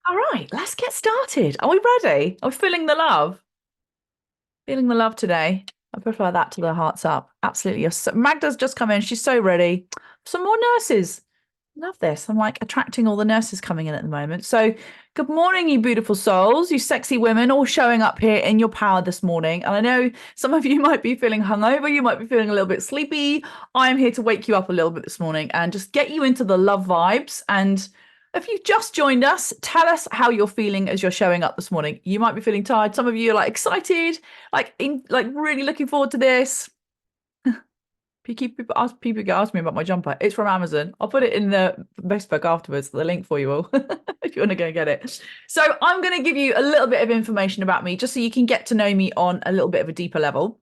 All right, let's get started. Are we ready? Are we feeling the love? Feeling the love today. I prefer that to the hearts up. Absolutely. Magda's just come in. She's so ready. Some more nurses. Love this. I'm like attracting all the nurses coming in at the moment. So, good morning, you beautiful souls, you sexy women, all showing up here in your power this morning. And I know some of you might be feeling hungover. You might be feeling a little bit sleepy. I am here to wake you up a little bit this morning and just get you into the love vibes. And if you've just joined us, tell us how you're feeling as you're showing up this morning. You might be feeling tired. Some of you are like excited, like really looking forward to this. People ask me about my jumper. It's from Amazon. I'll put it in the Facebook afterwards, the link for you all, if you want to go get it. So I'm going to give you a little bit of information about me, just so you can get to know me on a little bit of a deeper level.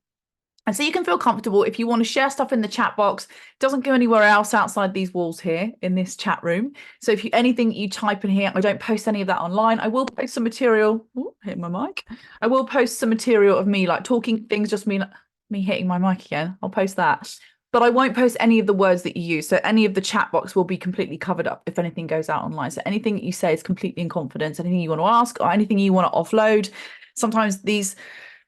And so you can feel comfortable if you want to share stuff in the chat box. It doesn't go anywhere else outside these walls here in this chat room. So if anything you type in here, I don't post any of that online. I will post some material. Ooh, hitting my mic. I will post some material of me like talking things, just me hitting my mic again. I'll post that. But I won't post any of the words that you use. So any of the chat box will be completely covered up if anything goes out online. So anything that you say is completely in confidence. Anything you want to ask or anything you want to offload. Sometimes these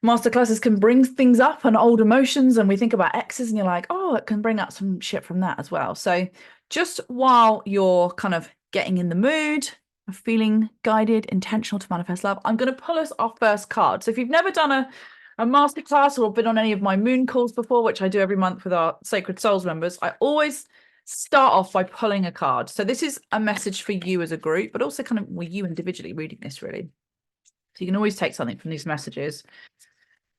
masterclasses can bring things up and old emotions, and we think about exes and you're like, oh, it can bring up some shit from that as well. So just while you're kind of getting in the mood of feeling guided, intentional to manifest love, I'm going to pull us our first card. So if you've never done a masterclass or been on any of my moon calls before, which I do every month with our Sacred Souls members, I always start off by pulling a card. So this is a message for you as a group, but also kind of with you individually reading this, really. So you can always take something from these messages.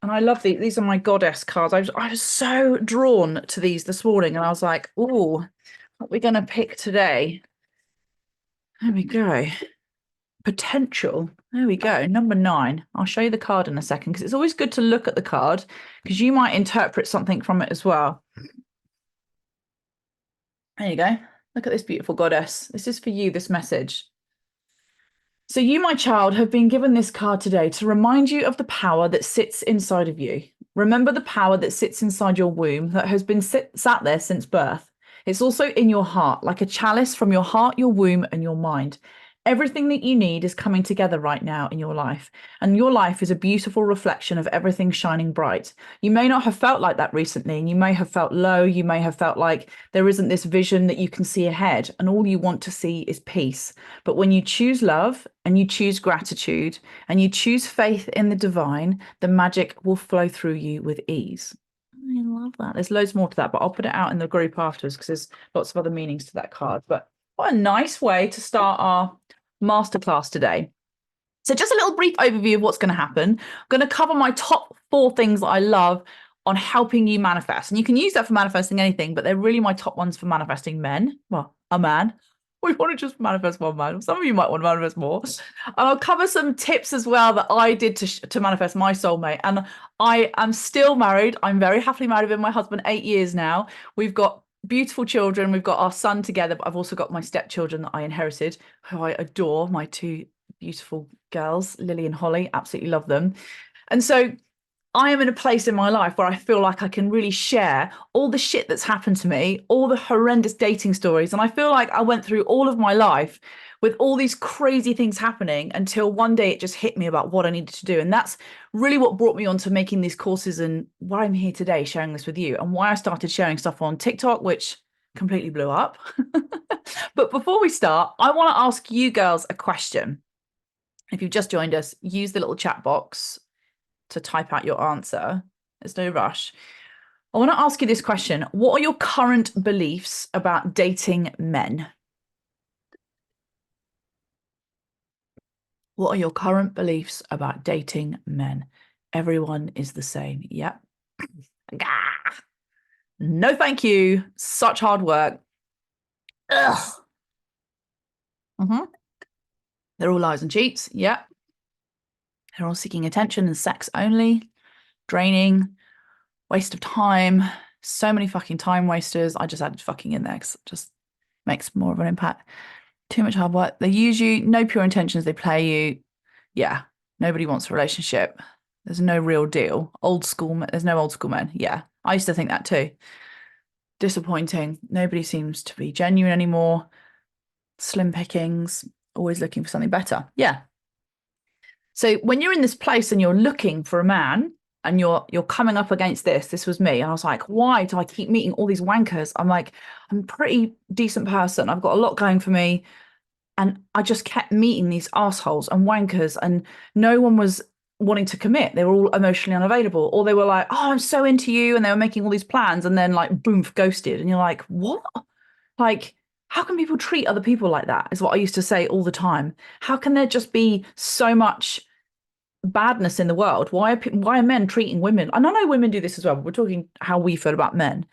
And I love these are my goddess cards. I was so drawn to these this morning, and I was like, oh, what we're going to pick today. There we go. Potential. There we go. Number 9. I'll show you the card in a second, because it's always good to look at the card, because you might interpret something from it as well. There you go. Look at this beautiful goddess. This is for you, this message. So you, my child, have been given this card today to remind you of the power that sits inside of you. Remember the power that sits inside your womb that has been sat there since birth. It's also in your heart, like a chalice from your heart, your womb, and your mind. Everything that you need is coming together right now in your life. And your life is a beautiful reflection of everything shining bright. You may not have felt like that recently, and you may have felt low. You may have felt like there isn't this vision that you can see ahead, and all you want to see is peace. But when you choose love and you choose gratitude and you choose faith in the divine, the magic will flow through you with ease. I love that. There's loads more to that, but I'll put it out in the group afterwards, because there's lots of other meanings to that card. But what a nice way to start our masterclass today. So just a little brief overview of what's going to happen. I'm going to cover my top 4 things that I love on helping you manifest. And you can use that for manifesting anything, but they're really my top ones for manifesting men. Well, a man. We want to just manifest one man. Some of you might want to manifest more. And I'll cover some tips as well that I did to manifest my soulmate. And I am still married. I'm very happily married with my husband, 8 years now. We've got beautiful children. We've got our son together, but I've also got my stepchildren that I inherited, who I adore, my 2 beautiful girls, Lily and Holly. Absolutely love them. And so I am in a place in my life where I feel like I can really share all the shit that's happened to me, all the horrendous dating stories. And I feel like I went through all of my life with all these crazy things happening until one day it just hit me about what I needed to do. And that's really what brought me on to making these courses, and why I'm here today sharing this with you, and why I started sharing stuff on TikTok, which completely blew up. But before we start, I want to ask you girls a question. If you've just joined us, use the little chat box to type out your answer. There's no rush. I want to ask you this question. What are your current beliefs about dating men? What are your current beliefs about dating men? Everyone is the same. Yep. No, thank you. Such hard work. Ugh. They're all lies and cheats. Yep. They're all seeking attention and sex only. Draining. Waste of time. So many fucking time wasters. I just added fucking in there because it just makes more of an impact. Too much hard work. They use you. No pure intentions. They play you. Yeah. Nobody wants a relationship. There's no real deal. Old school. There's no old school men. Yeah. I used to think that too. Disappointing. Nobody seems to be genuine anymore. Slim pickings. Always looking for something better. Yeah. So when you're in this place and you're looking for a man and you're coming up against this was me. And I was like, why do I keep meeting all these wankers? I'm like, I'm a pretty decent person. I've got a lot going for me. And I just kept meeting these assholes and wankers, and no one was wanting to commit. They were all emotionally unavailable, or they were like, oh, I'm so into you. And they were making all these plans and then like boom, ghosted. And you're like, what? Like, how can people treat other people like that? Is what I used to say all the time. How can there just be so much badness in the world? Why are men treating women? And I know women do this as well, but we're talking how we feel about men.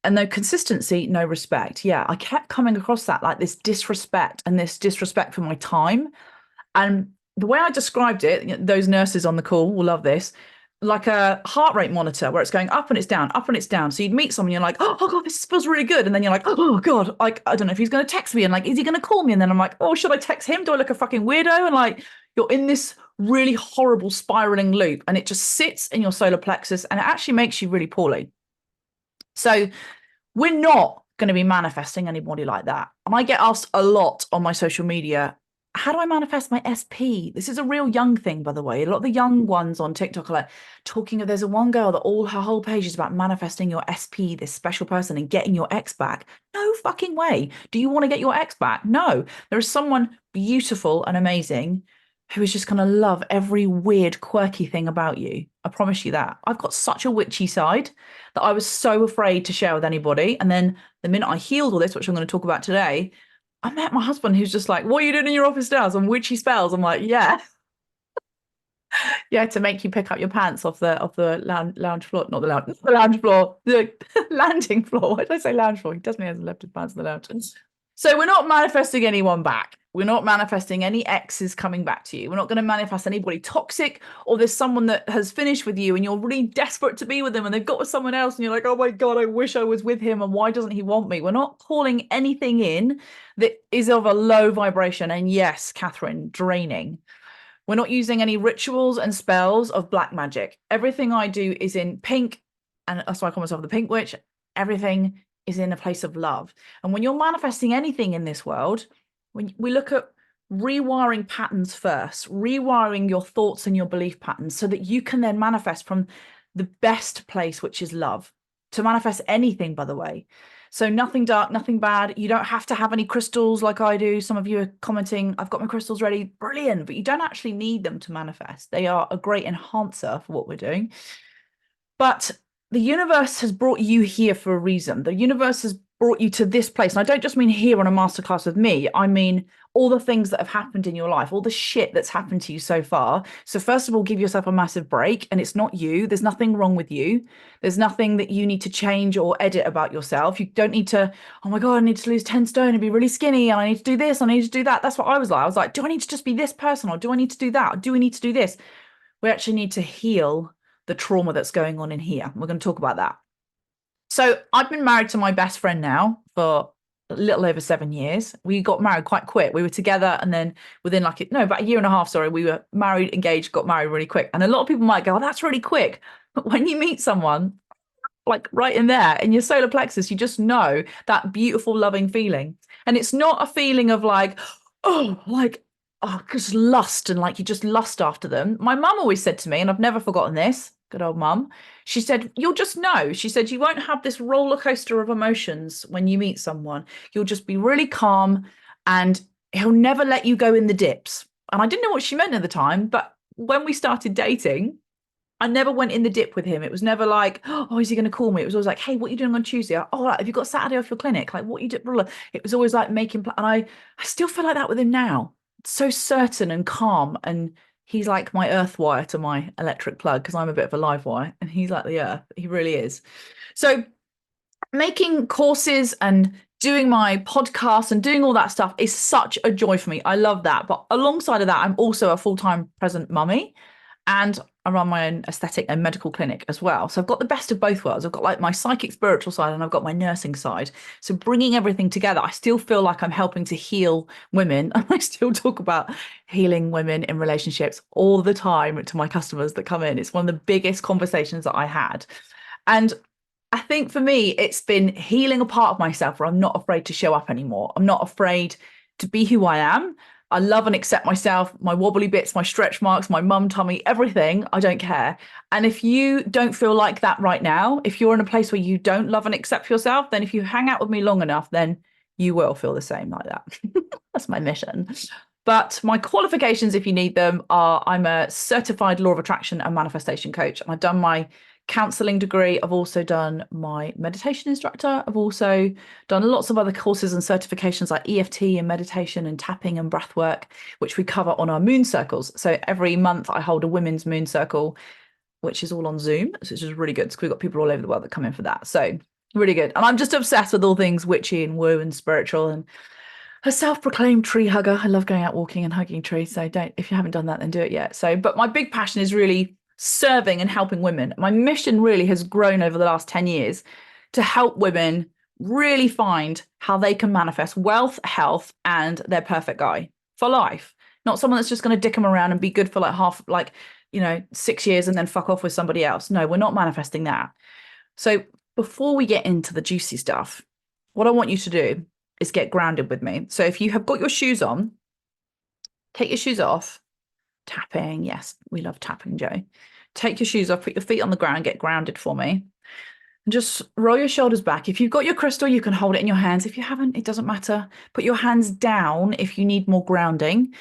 And no consistency, no respect. Yeah, I kept coming across that, like this disrespect and this disrespect for my time. And the way I described it, those nurses on the call will love this, like a heart rate monitor where it's going up and it's down, up and it's down. So you'd meet someone, you're like, oh God, this feels really good. And then you're like, oh God, like, I don't know if he's going to text me. And like, is he going to call me? And then I'm like, oh, should I text him? Do I look a fucking weirdo? And like, you're in this really horrible spiraling loop, and it just sits in your solar plexus and it actually makes you really poorly. So we're not going to be manifesting anybody like that. And I get asked a lot on my social media, how do I manifest my SP? This is a real young thing, by the way. A lot of the young ones on TikTok are like talking of, there's a one girl that all her whole page is about manifesting your SP, this special person, and getting your ex back. No fucking way. Do you want to get your ex back? No. There is someone beautiful and amazing who is just going to love every weird, quirky thing about you. I promise you that. I've got such a witchy side that I was so afraid to share with anybody. And then the minute I healed all this, which I'm going to talk about today, I met my husband who's just like, what are you doing in your office now? Some witchy spells. I'm like, yeah. Yeah, to make you pick up your pants off the lounge floor, not the lounge floor, the landing floor. Why did I say lounge floor? He definitely hasn't left his pants in the lounge. So we're not manifesting anyone back. We're not manifesting any exes coming back to you. We're not going to manifest anybody toxic, or there's someone that has finished with you and you're really desperate to be with them and they've got with someone else and you're like, oh my God, I wish I was with him. And why doesn't he want me? We're not calling anything in that is of a low vibration. And yes, Catherine, draining. We're not using any rituals and spells of black magic. Everything I do is in pink, and that's why I call myself the Pink Witch. Everything is in a place of love. And when you're manifesting anything in this world, when we look at rewiring patterns first, rewiring your thoughts and your belief patterns so that you can then manifest from the best place, which is love. To manifest anything, by the way. So nothing dark, nothing bad. You don't have to have any crystals like I do. Some of you are commenting, I've got my crystals ready. Brilliant. But you don't actually need them to manifest. They are a great enhancer for what we're doing. But the universe has brought you here for a reason. The universe has brought you to this place. And I don't just mean here on a masterclass with me. I mean all the things that have happened in your life, all the shit that's happened to you so far. So first of all, give yourself a massive break. And it's not you. There's nothing wrong with you. There's nothing that you need to change or edit about yourself. You don't need to, oh my God, I need to lose 10 stone and be really skinny. And I need to do this. I need to do that. That's what I was like. I was like, do I need to just be this person? Or do I need to do that? Or do we need to do this? We actually need to heal the trauma that's going on in here. We're going to talk about that. So I've been married to my best friend now for a little over 7 years. We got married quite quick. We were together, and then within about a year and a half, sorry, we were married, engaged, got married really quick. And a lot of people might go, oh, that's really quick. But when you meet someone like right in there in your solar plexus, you just know that beautiful, loving feeling. And it's not a feeling of like, oh, just lust and like you just lust after them. My mum always said to me, and I've never forgotten this, good old mum. She said, you'll just know. She said, you won't have this roller coaster of emotions when you meet someone. You'll just be really calm and he'll never let you go in the dips. And I didn't know what she meant at the time, but when we started dating, I never went in the dip with him. It was never like, oh, is he going to call me? It was always like, hey, what are you doing on Tuesday? Oh, have you got Saturday off your clinic? Like, what are you doing? It was always like making, and I still feel like that with him now. So certain and calm. And he's like my earth wire to my electric plug, because I'm a bit of a live wire and he's like the earth. He really is. So making courses and doing my podcast and doing all that stuff is such a joy for me. I love that. But alongside of that, I'm also a full-time present mummy, and I run my own aesthetic and medical clinic as well. So I've got the best of both worlds. I've got like my psychic spiritual side and I've got my nursing side. So bringing everything together, I still feel like I'm helping to heal women. And I still talk about healing women in relationships all the time to my customers that come in. It's one of the biggest conversations that I had. And I think for me, it's been healing a part of myself where I'm not afraid to show up anymore. I'm not afraid to be who I am. I love and accept myself, my wobbly bits, my stretch marks, my mum tummy, everything. I don't care. And if you don't feel like that right now, if you're in a place where you don't love and accept yourself, then if you hang out with me long enough, then you will feel the same like that. That's my mission. But my qualifications, if you need them, are I'm a certified law of attraction and manifestation coach. I've done my counseling degree. I've also done my meditation instructor. I've also done lots of other courses and certifications like EFT and meditation and tapping and breath work, which we cover on our moon circles. So every month I hold a women's moon circle, which is all on Zoom. So it's just really good because we've got people all over the world that come in for that. So really good. And I'm just obsessed with all things witchy and woo and spiritual and a self-proclaimed tree hugger. I love going out walking and hugging trees. So don't, if you haven't done that, then do it yet. So, but my big passion is really serving and helping women. My mission really has grown over the last 10 years to help women really find how they can manifest wealth, health, and their perfect guy for life. Not someone that's just going to dick them around and be good for like 6 years and then fuck off with somebody else. No, we're not manifesting that. So before we get into the juicy stuff, what I want you to do is get grounded with me. So if you have got your shoes on, take your shoes off. Tapping, yes, we love tapping, Joe. Take your shoes off, put your feet on the ground, get grounded for me. And just roll your shoulders back. If you've got your crystal, you can hold it in your hands. If you haven't, it doesn't matter. Put your hands down if you need more grounding,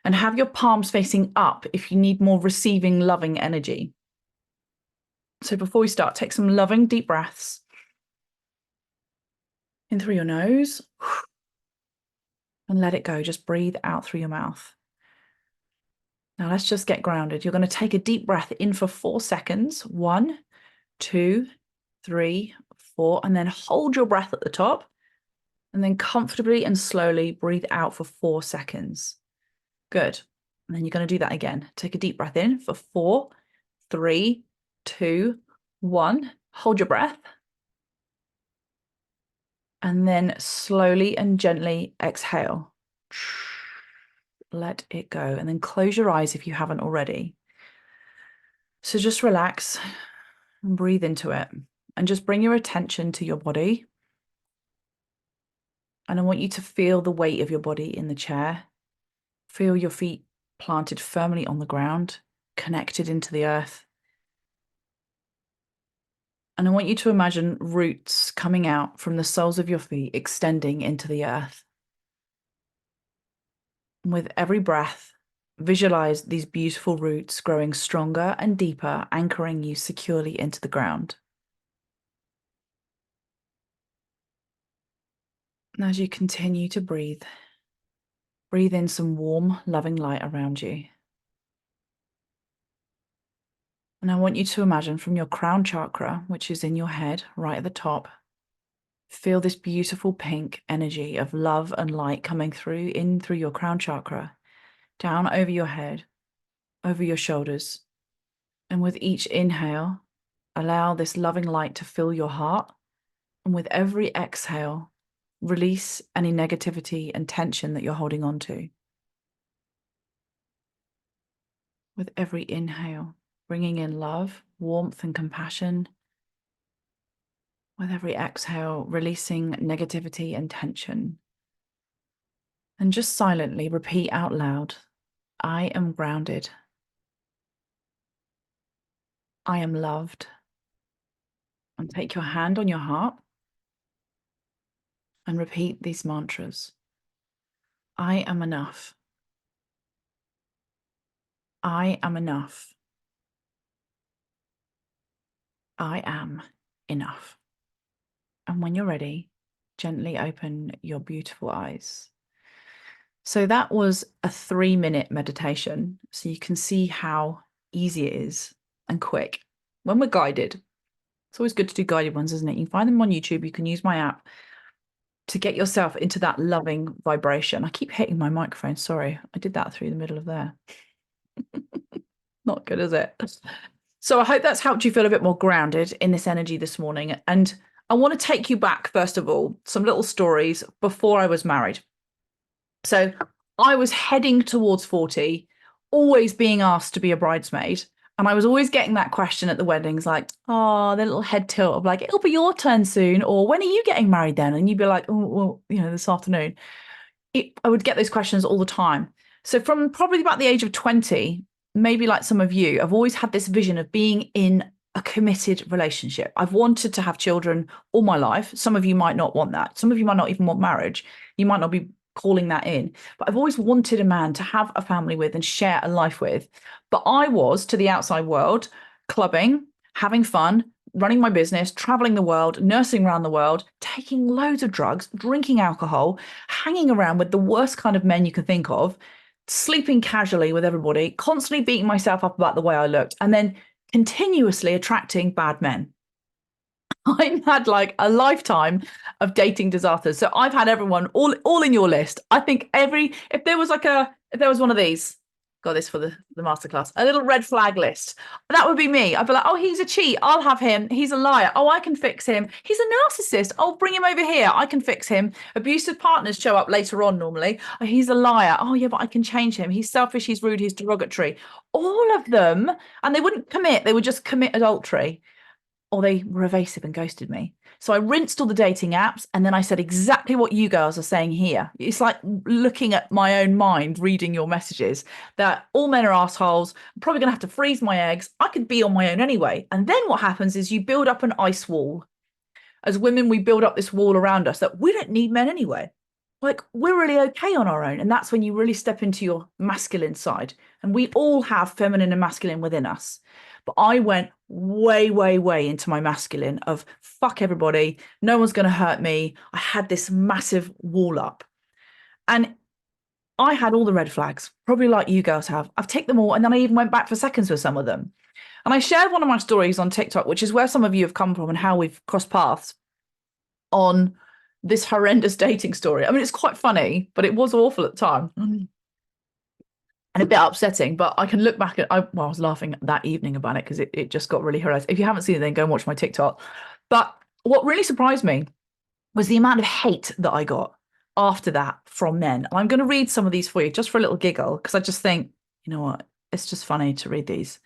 and have your palms facing up if you need more receiving, loving energy. So before we start, take some loving, deep breaths. In through your nose. And let it go. Just breathe out through your mouth. Now let's just get grounded. You're going to take a deep breath in for 4 seconds. 1, 2, 3, 4, and then hold your breath at the top. And then comfortably and slowly breathe out for 4 seconds. Good. And then you're going to do that again. Take a deep breath in for 4, 3, 2, 1. Hold your breath. And then slowly and gently exhale. Let it go. And then close your eyes if you haven't already. So just relax and breathe into it. And just bring your attention to your body. And I want you to feel the weight of your body in the chair. Feel your feet planted firmly on the ground, connected into the earth. And I want you to imagine roots coming out from the soles of your feet, extending into the earth. And with every breath, visualize these beautiful roots growing stronger and deeper, anchoring you securely into the ground. And as you continue to breathe in some warm, loving light around you. And I want you to imagine from your crown chakra, which is in your head, right at the top, feel this beautiful pink energy of love and light coming through your crown chakra, down over your head, over your shoulders. And with each inhale, allow this loving light to fill your heart. And with every exhale, release any negativity and tension that you're holding on to. With every inhale, bringing in love, warmth, and compassion. With every exhale, releasing negativity and tension. And just silently repeat out loud, I am grounded. I am loved. And take your hand on your heart and repeat these mantras. I am enough. I am enough. I am enough. And when you're ready, gently open your beautiful eyes. So that was a 3-minute meditation. So you can see how easy it is and quick when we're guided. It's always good to do guided ones, isn't it? You can find them on YouTube. You can use my app to get yourself into that loving vibration. I keep hitting my microphone. Sorry, I did that through the middle of there. Not good, is it? So I hope that's helped you feel a bit more grounded in this energy this morning. And I want to take you back, first of all, some little stories before I was married. So I was heading towards 40, always being asked to be a bridesmaid. And I was always getting that question at the weddings, like, oh, the little head tilt of like, it'll be your turn soon. Or when are you getting married then? And you'd be like, oh, well, this afternoon. I would get those questions all the time. So from probably about the age of 20, maybe like some of you, I've always had this vision of being in a committed relationship. I've wanted to have children all my life. Some of you might not want that. Some of you might not even want marriage. You might not be calling that in. But I've always wanted a man to have a family with and share a life with. But I was to the outside world, clubbing, having fun, running my business, traveling the world, nursing around the world, taking loads of drugs, drinking alcohol, hanging around with the worst kind of men you can think of, sleeping casually with everybody, constantly beating myself up about the way I looked, and then continuously attracting bad men. I had like a lifetime of dating disasters. So I've had everyone all in your list. I think if there was one of these, got this for the masterclass, a little red flag list. That would be me. I'd be like, oh, he's a cheat. I'll have him. He's a liar. Oh, I can fix him. He's a narcissist. I'll bring him over here. I can fix him. Abusive partners show up later on normally. Oh, he's a liar. Oh, yeah, but I can change him. He's selfish. He's rude. He's derogatory. All of them. And they wouldn't commit. They would just commit adultery, or they were evasive and ghosted me. So I rinsed all the dating apps, and then I said exactly what you girls are saying here. It's like looking at my own mind, reading your messages, that all men are assholes. I'm probably going to have to freeze my eggs. I could be on my own anyway. And then what happens is you build up an ice wall. As women, we build up this wall around us that we don't need men anyway. Like, we're really okay on our own. And that's when you really step into your masculine side. And we all have feminine and masculine within us. But I went way, way, way into my masculine of fuck everybody. No one's going to hurt me. I had this massive wall up. And I had all the red flags, probably like you girls have. I've ticked them all. And then I even went back for seconds with some of them. And I shared one of my stories on TikTok, which is where some of you have come from and how we've crossed paths on this horrendous dating story. I mean, it's quite funny, but it was awful at the time. And a bit upsetting, but I can look back at, I was laughing that evening about it because it just got really horrendous. If you haven't seen it, then go and watch my TikTok. But what really surprised me was the amount of hate that I got after that from men. And I'm going to read some of these for you just for a little giggle, because I just think, you know what, it's just funny to read these.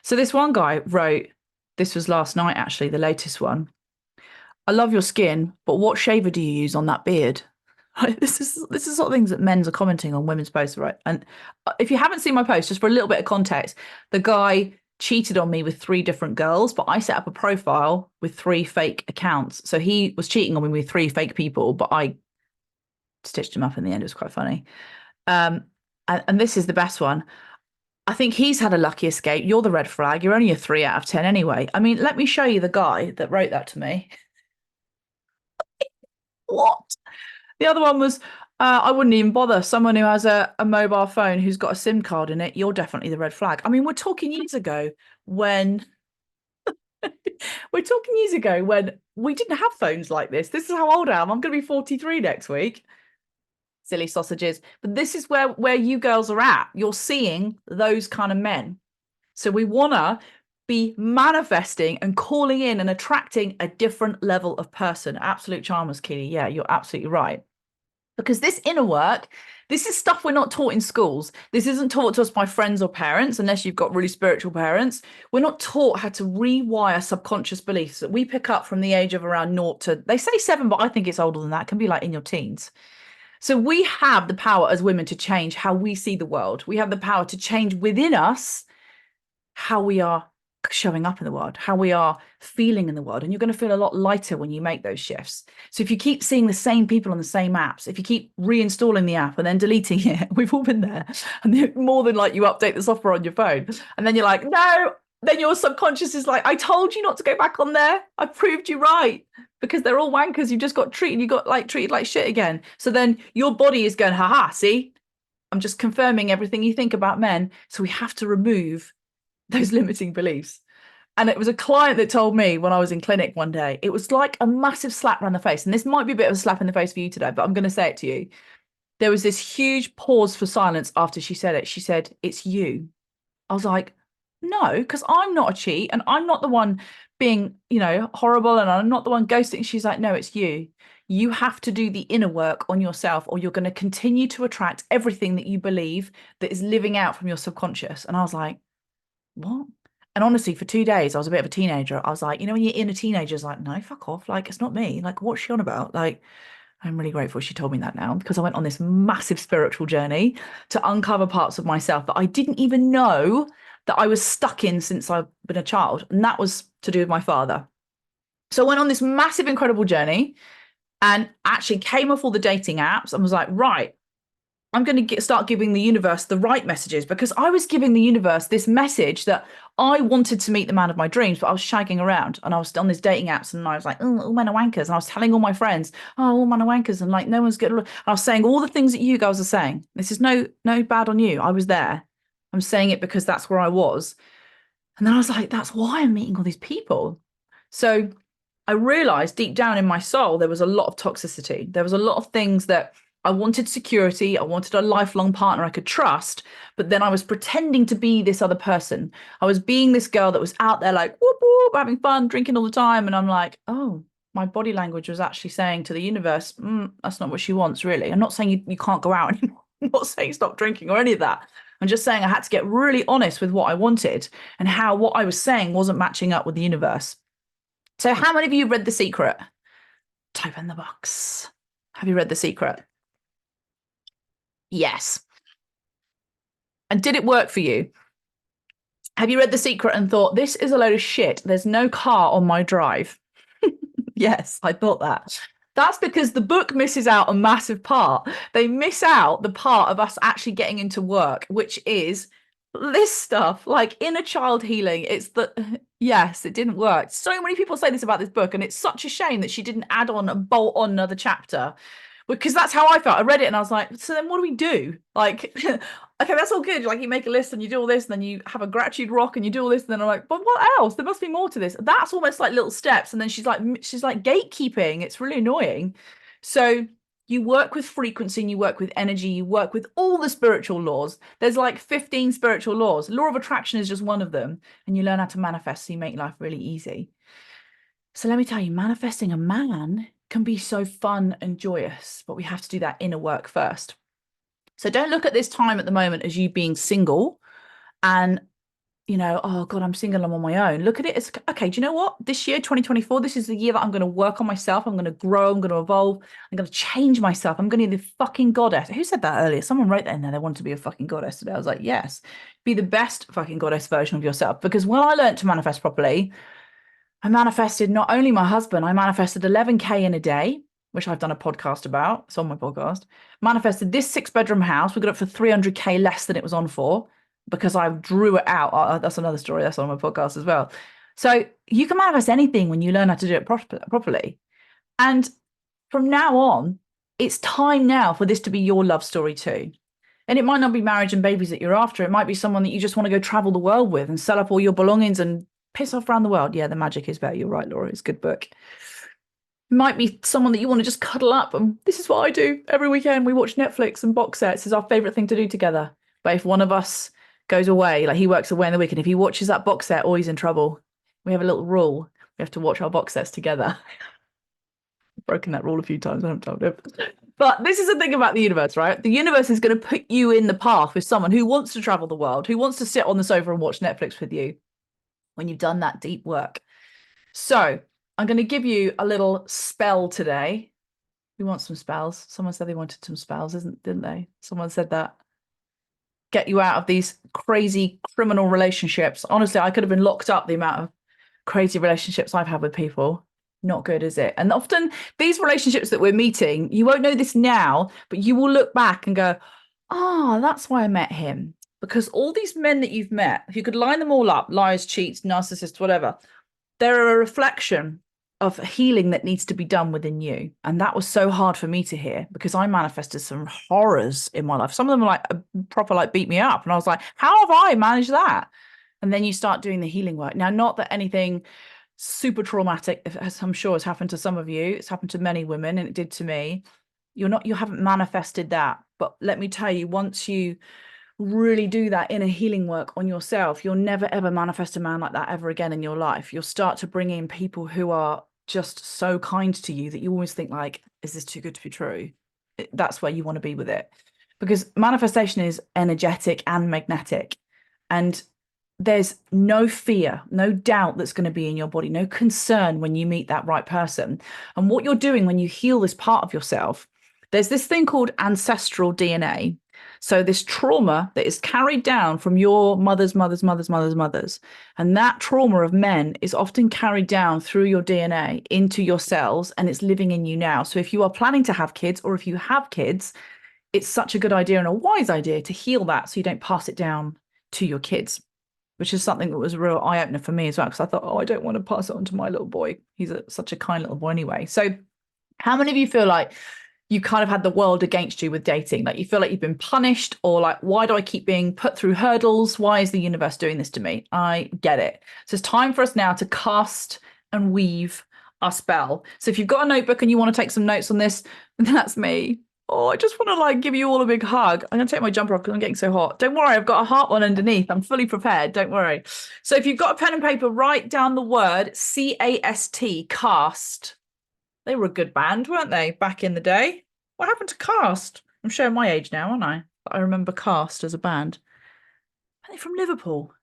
So this one guy wrote, this was last night actually, the latest one. I love your skin, but what shaver do you use on that beard? This is sort of things that men's are commenting on women's posts, right? And if you haven't seen my post, just for a little bit of context, the guy cheated on me with 3 different girls, but I set up a profile with 3 fake accounts. So he was cheating on me with 3 fake people, but I stitched him up in the end. It was quite funny. And this is the best one. I think he's had a lucky escape. You're the red flag. You're only a 3 out of 10 anyway. I mean, let me show you the guy that wrote that to me. What? The other one was, I wouldn't even bother. Someone who has a mobile phone who's got a SIM card in it, you're definitely the red flag. I mean, we're talking years ago when we didn't have phones like this. This is how old I am. I'm going to be 43 next week. Silly sausages. But this is where you girls are at. You're seeing those kind of men. So we want to be manifesting and calling in and attracting a different level of person. Absolute charmers, Keely. Yeah, you're absolutely right. Because this inner work, this is stuff we're not taught in schools. This isn't taught to us by friends or parents, unless you've got really spiritual parents. We're not taught how to rewire subconscious beliefs that we pick up from the age of around 0 to, they say 7, but I think it's older than that. It can be like in your teens. So we have the power as women to change how we see the world. We have the power to change within us how we are showing up in the world, how we are feeling in the world. And you're going to feel a lot lighter when you make those shifts. So if you keep seeing the same people on the same apps, if you keep reinstalling the app and then deleting it, we've all been there. And more than like you update the software on your phone. And then you're like, no, then your subconscious is like, I told you not to go back on there. I proved you right. Because they're all wankers. You just got treated. You got like treated like shit again. So then your body is going, haha, see, I'm just confirming everything you think about men. So we have to remove those limiting beliefs. And it was a client that told me when I was in clinic one day, it was like a massive slap around the face. And this might be a bit of a slap in the face for you today, but I'm going to say it to you. There was this huge pause for silence after she said it. She said, it's you. I was like, no, because I'm not a cheat and I'm not the one being, horrible, and I'm not the one ghosting. She's like, no, it's you. You have to do the inner work on yourself, or you're going to continue to attract everything that you believe that is living out from your subconscious. And I was like, what? And honestly, for 2 days, I was a bit of a teenager. I was like, when you're in a teenager, it's like, no, fuck off. Like, it's not me. Like, what's she on about? Like, I'm really grateful she told me that now, because I went on this massive spiritual journey to uncover parts of myself that I didn't even know that I was stuck in since I've been a child. And that was to do with my father. So I went on this massive, incredible journey and actually came off all the dating apps and was like, right, I'm going to start giving the universe the right messages, because I was giving the universe this message that I wanted to meet the man of my dreams, but I was shagging around and I was on these dating apps and I was like, oh, all men are wankers. And I was telling all my friends, oh, all men are wankers. And like, no one's good. And I was saying all the things that you girls are saying. This is no bad on you. I was there. I'm saying it because that's where I was. And then I was like, that's why I'm meeting all these people. So I realized deep down in my soul, there was a lot of toxicity. There was a lot of things that I wanted security. I wanted a lifelong partner I could trust. But then I was pretending to be this other person. I was being this girl that was out there like, whoop, whoop, having fun, drinking all the time. And I'm like, oh, my body language was actually saying to the universe, that's not what she wants, really. I'm not saying you can't go out anymore. I'm not saying stop drinking or any of that. I'm just saying I had to get really honest with what I wanted and how what I was saying wasn't matching up with the universe. So how many of you have read The Secret? Type in the box. Have you read The Secret? Yes. And did it work for you? Have you read The Secret and thought, this is a load of shit. There's no car on my drive? Yes, I thought that. That's because the book misses out a massive part. They miss out the part of us actually getting into work, which is this stuff, like inner child healing. It's the, yes, it didn't work. So many people say this about this book, and it's such a shame that she didn't add on and bolt on another chapter, because that's how I felt. I read it and I was like, so then what do we do? Like, okay, that's all good. Like, you make a list and you do all this, and then you have a gratitude rock and you do all this, and then I'm like, but what else? There must be more to this. That's almost like little steps. And then she's like gatekeeping. It's really annoying. So you work with frequency and you work with energy, you work with all the spiritual laws. There's like 15 spiritual laws. Law of attraction is just one of them. And you learn how to manifest, so you make life really easy. So let me tell you, manifesting a man can be so fun and joyous, but we have to do that inner work first. So don't look at this time at the moment as you being single and, you know, oh God, I'm single, I'm on my own. Look at it as, okay, do you know what? This year, 2024, this is the year that I'm going to work on myself. I'm going to grow. I'm going to evolve. I'm going to change myself. I'm going to be the fucking goddess. Who said that earlier? Someone wrote that in there. They wanted to be a fucking goddess today. I was like, yes, be the best fucking goddess version of yourself. Because when I learned to manifest properly, I manifested not only my husband, I manifested 11K in a day, which I've done a podcast about. It's on my podcast. Manifested this 6-bedroom house. We got it for 300K less than it was on for, because I drew it out. That's another story. That's on my podcast as well. So you can manifest anything when you learn how to do it properly. And from now on, it's time now for this to be your love story too. And it might not be marriage and babies that you're after. It might be someone that you just want to go travel the world with and sell up all your belongings and piss off around the world. Yeah, The Magic is Better. You're right, Laura. It's a good book. It might be someone that you want to just cuddle up. And this is what I do every weekend. We watch Netflix and box sets. It's our favorite thing to do together. But if one of us goes away, like he works away in the weekend, if he watches that box set, oh, he's in trouble. We have a little rule. We have to watch our box sets together. I've broken that rule a few times. I haven't told him. But this is the thing about the universe, right? The universe is going to put you in the path with someone who wants to travel the world, who wants to sit on the sofa and watch Netflix with you when you've done that deep work. So I'm going to give you a little spell today. We want some spells. Someone said they wanted some spells, didn't they? Someone said that. Get you out of these crazy criminal relationships. Honestly, I could have been locked up, the amount of crazy relationships I've had with people. Not good, is it? And often these relationships that we're meeting, you won't know this now, but you will look back and go, oh, that's why I met him. Because all these men that you've met, you could line them all up, liars, cheats, narcissists, whatever, they're a reflection of healing that needs to be done within you. And that was so hard for me to hear, because I manifested some horrors in my life. Some of them were like proper, like beat me up. And I was like, how have I managed that? And then you start doing the healing work. Now, not that anything super traumatic, as I'm sure has happened to some of you, it's happened to many women, and it did to me. You haven't manifested that. But let me tell you, once you really do that inner healing work on yourself, you'll never ever manifest a man like that ever again in your life. You'll start to bring in people who are just so kind to you that you always think like, is this too good to be true? That's where you want to be with it, because manifestation is energetic and magnetic. And there's no fear, no doubt that's going to be in your body, no concern when you meet that right person. And what you're doing when you heal this part of yourself, there's this thing called ancestral DNA. So this trauma that is carried down from your mothers. And that trauma of men is often carried down through your DNA into your cells, and it's living in you now. So if you are planning to have kids, or if you have kids, it's such a good idea and a wise idea to heal that so you don't pass it down to your kids, which is something that was a real eye-opener for me as well, because I thought, oh, I don't want to pass it on to my little boy. He's such a kind little boy anyway. So how many of you feel like you kind of had the world against you with dating? Like you feel like you've been punished, or like, why do I keep being put through hurdles? Why is the universe doing this to me? I get it. So it's time for us now to cast and weave our spell. So if you've got a notebook and you want to take some notes on this, that's me. Oh, I just want to like give you all a big hug. I'm going to take my jumper off because I'm getting so hot. Don't worry, I've got a heart one underneath. I'm fully prepared. Don't worry. So if you've got a pen and paper, write down the word C-A-S-T, cast. They were a good band, weren't they, back in the day? What happened to Cast? I'm showing my age now, aren't I? I remember Cast as a band. Are they from Liverpool?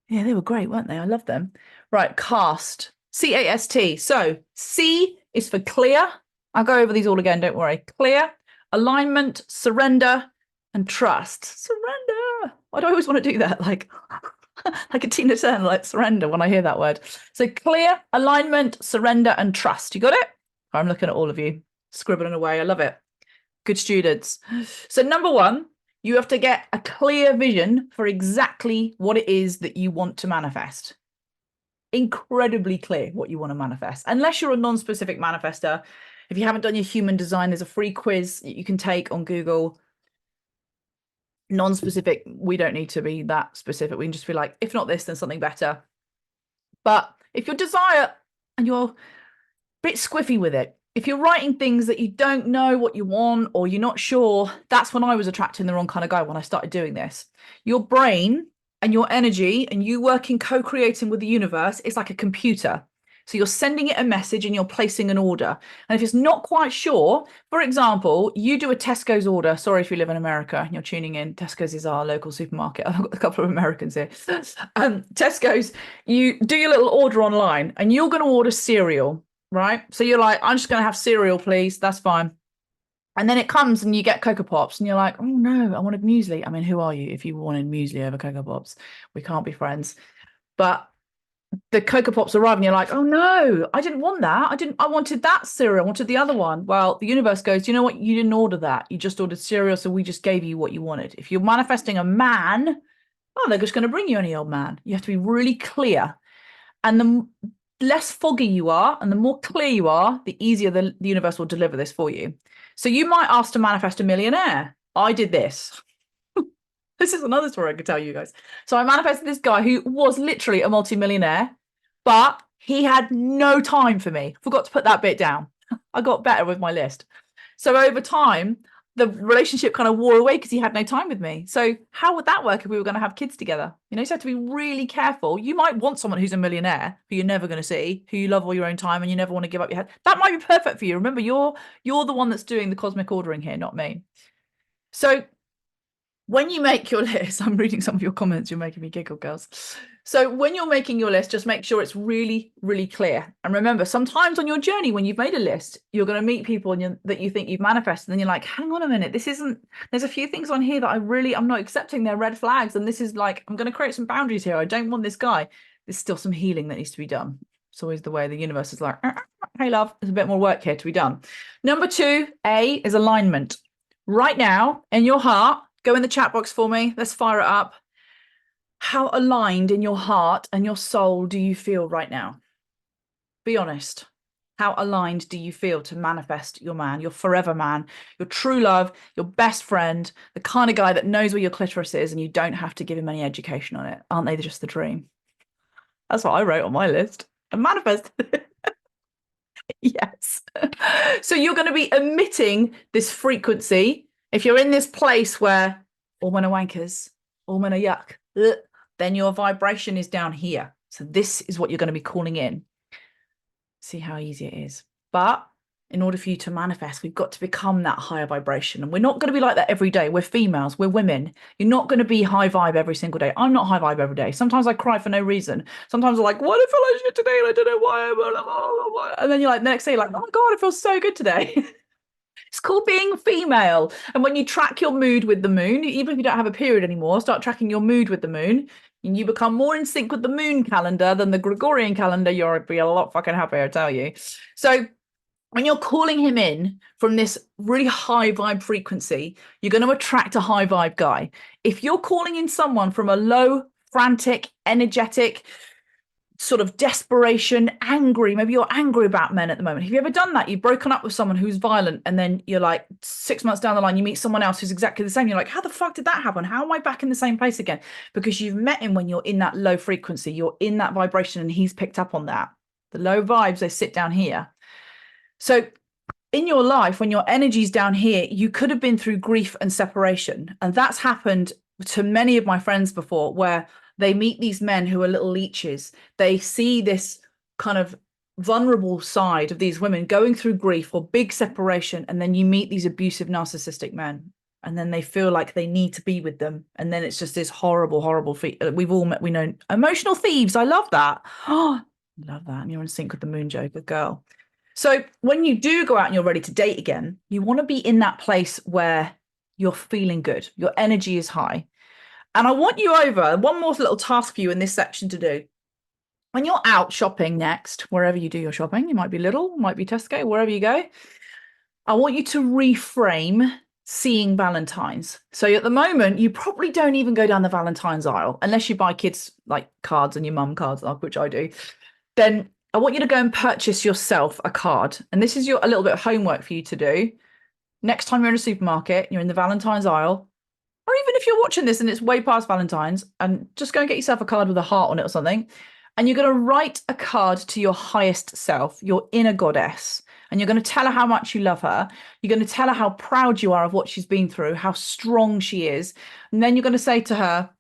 Yeah, they were great, weren't they? I love them. Right, Cast. C-A-S-T. So C is for clear. I'll go over these all again, don't worry. Clear, alignment, surrender, and trust. Surrender. Why do I always want to do that? Like a Tina Turner, like surrender when I hear that word. So clear, alignment, surrender, and trust. You got it? I'm looking at all of you, scribbling away. I love it. Good students. So number one, you have to get a clear vision for exactly what it is that you want to manifest. Incredibly clear what you want to manifest. Unless you're a non-specific manifester. If you haven't done your human design, there's a free quiz that you can take on Google. Non-specific, we don't need to be that specific. We can just be like, if not this, then something better. But if your desire and you're a bit squiffy with it, if you're writing things that you don't know what you want, or you're not sure, that's when I was attracting the wrong kind of guy when I started doing this. Your brain and your energy and you working, co-creating with the universe is like a computer. So you're sending it a message and you're placing an order. And if it's not quite sure, for example, you do a Tesco's order. Sorry if you live in America and you're tuning in. Tesco's is our local supermarket. I've got a couple of Americans here. Tesco's, you do your little order online and you're going to order cereal, right? So you're like, I'm just going to have cereal, please. That's fine. And then it comes and you get Cocoa Pops and you're like, oh no, I wanted muesli. I mean, who are you if you wanted muesli over Cocoa Pops? We can't be friends. But the Cocoa Pops arrive and you're like, oh no, I didn't want that. I wanted that cereal. I wanted the other one. Well, the universe goes, you know what? You didn't order that. You just ordered cereal. So we just gave you what you wanted. If you're manifesting a man, oh, they're just going to bring you any old man. You have to be really clear. And the less foggy you are and the more clear you are, the easier the universe will deliver this for you. So you might ask to manifest a millionaire. I did this. This is another story I could tell you guys. So I manifested this guy who was literally a multimillionaire, but he had no time for me. Forgot to put that bit down. I got better with my list. So over time, the relationship kind of wore away because he had no time with me. So how would that work if we were going to have kids together? You know, you have to be really careful. You might want someone who's a millionaire who you're never going to see, who you love all your own time and you never want to give up your head. That might be perfect for you. Remember, you're the one that's doing the cosmic ordering here, not me. So when you make your list, I'm reading some of your comments, you're making me giggle, girls. So when you're making your list, just make sure it's really, really clear. And remember, sometimes on your journey, when you've made a list, you're going to meet people that you think you've manifested. And then you're like, hang on a minute, there's a few things on here that I'm not accepting. They're red flags. And this is like, I'm going to create some boundaries here. I don't want this guy. There's still some healing that needs to be done. It's always the way the universe is like, hey, love, there's a bit more work here to be done. Number 2, A, is alignment. Right now, in your heart, go in the chat box for me. Let's fire it up. How aligned in your heart and your soul do you feel right now? Be honest. How aligned do you feel to manifest your man, your forever man, your true love, your best friend, the kind of guy that knows where your clitoris is and you don't have to give him any education on it? Aren't they just the dream? That's what I wrote on my list and manifested it. Yes. So you're going to be emitting this frequency. If you're in this place where all men are wankers, all men are yuck, then your vibration is down here. So this is what you're going to be calling in. See how easy it is. But in order for you to manifest, we've got to become that higher vibration. And we're not going to be like that every day. We're females, we're women. You're not going to be high vibe every single day. I'm not high vibe every day. Sometimes I cry for no reason. Sometimes I'm like, what I feel like shit today? And I don't know why. And then you're like, the next day, you're like, oh my God, I feel so good today. It's called being female. And when you track your mood with the moon, even if you don't have a period anymore, start tracking your mood with the moon, and you become more in sync with the moon calendar than the Gregorian calendar, you'll be a lot fucking happier, I tell you. So when you're calling him in from this really high vibe frequency, you're going to attract a high vibe guy. If you're calling in someone from a low, frantic, energetic, sort of desperation, angry, maybe you're angry about men at the moment. Have you ever done that? You've broken up with someone who's violent, and then you're like 6 months down the line, you meet someone else who's exactly the same. You're like, how the fuck did that happen? How am I back in the same place again? Because you've met him when you're in that low frequency, you're in that vibration, and he's picked up on that. The low vibes, they sit down here. So in your life, when your energy's down here, you could have been through grief and separation. And that's happened to many of my friends before, where they meet these men who are little leeches. They see this kind of vulnerable side of these women going through grief or big separation. And then you meet these abusive, narcissistic men. And then they feel like they need to be with them. And then it's just this horrible, horrible we've all met, we know emotional thieves. I love that. Oh, love that. And you're in sync with the moon, Joe. Good girl. So when you do go out and you're ready to date again, you want to be in that place where you're feeling good. Your energy is high. And I want you over, one more little task for you in this section to do. When you're out shopping next, wherever you do your shopping, it might be Lidl, might be Tesco, wherever you go, I want you to reframe seeing Valentine's. So at the moment, you probably don't even go down the Valentine's aisle, unless you buy kids like cards and your mum cards, which I do. Then I want you to go and purchase yourself a card. And this is a little bit of homework for you to do. Next time you're in a supermarket, you're in the Valentine's aisle, or even if you're watching this and it's way past Valentine's, and just go and get yourself a card with a heart on it or something. And you're going to write a card to your highest self, your inner goddess. And you're going to tell her how much you love her. You're going to tell her how proud you are of what she's been through, how strong she is. And then you're going to say to her,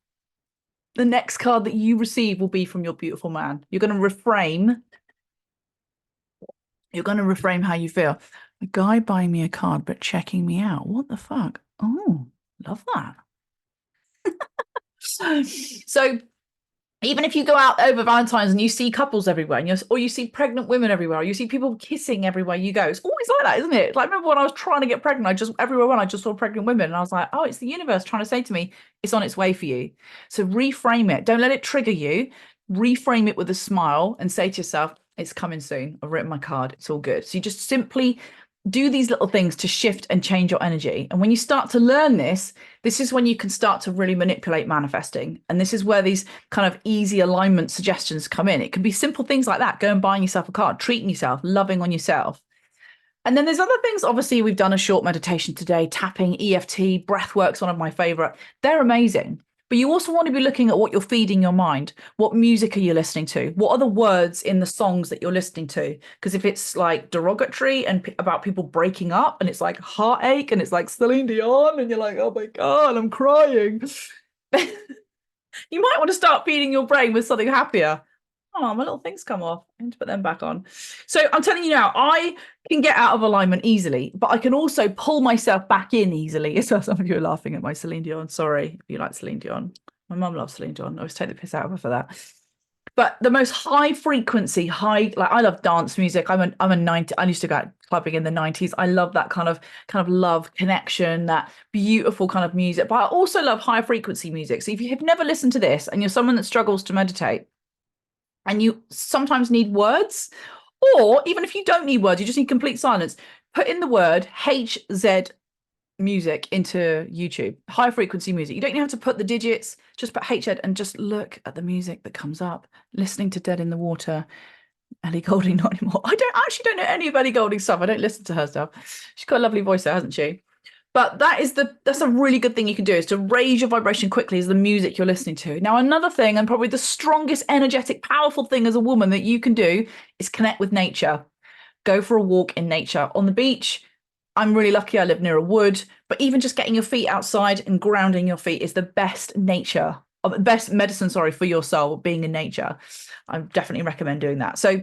the next card that you receive will be from your beautiful man. You're going to reframe how you feel. A guy buying me a card but checking me out. What the fuck? Oh, love that. So even if you go out over Valentine's and you see couples everywhere, or you see pregnant women everywhere, or you see people kissing everywhere you go, it's always like that, isn't it? Like, remember when I was trying to get pregnant, everywhere when I just saw pregnant women, and I was like, oh, it's the universe trying to say to me, it's on its way for you. So reframe it. Don't let it trigger you. Reframe it with a smile and say to yourself, it's coming soon. I've written my card. It's all good. So you just simply do these little things to shift and change your energy. And when you start to learn this is when you can start to really manipulate manifesting. And this is where these kind of easy alignment suggestions come in. It can be simple things like that. Go and buying yourself a card, treating yourself, loving on yourself. And then there's other things. Obviously, we've done a short meditation today, tapping, EFT, breathwork's one of my favorite. They're amazing. But you also want to be looking at what you're feeding your mind. What music are you listening to? What are the words in the songs that you're listening to? Because if it's like derogatory and about people breaking up, and it's like heartache, and it's like Celine Dion, and you're like, oh my God, I'm crying. You might want to start feeding your brain with something happier. Oh, my little things come off. I need to put them back on. So I'm telling you now, I can get out of alignment easily, but I can also pull myself back in easily. So some of you are laughing at my Celine Dion. Sorry if you like Celine Dion. My mum loves Celine Dion. I always take the piss out of her for that. But the most high frequency, like I love dance music. I used to go out clubbing in the 90s. I love that kind of love connection, that beautiful kind of music. But I also love high frequency music. So if you have never listened to this and you're someone that struggles to meditate, and you sometimes need words, or even if you don't need words, you just need complete silence, put in the word HZ music into YouTube, high frequency music. You don't even have to put the digits, just put HZ and just look at the music that comes up. Listening to Dead in the Water, Ellie Goulding, not anymore. I don't know any of Ellie Goulding's stuff. I don't listen to her stuff. She's got a lovely voice there, hasn't she? But that's a really good thing you can do, is to raise your vibration quickly is the music you're listening to. Now, another thing, and probably the strongest, energetic, powerful thing as a woman that you can do, is connect with nature. Go for a walk in nature. On the beach, I'm really lucky I live near a wood, but even just getting your feet outside and grounding your feet is the best medicine, for your soul, being in nature. I definitely recommend doing that. So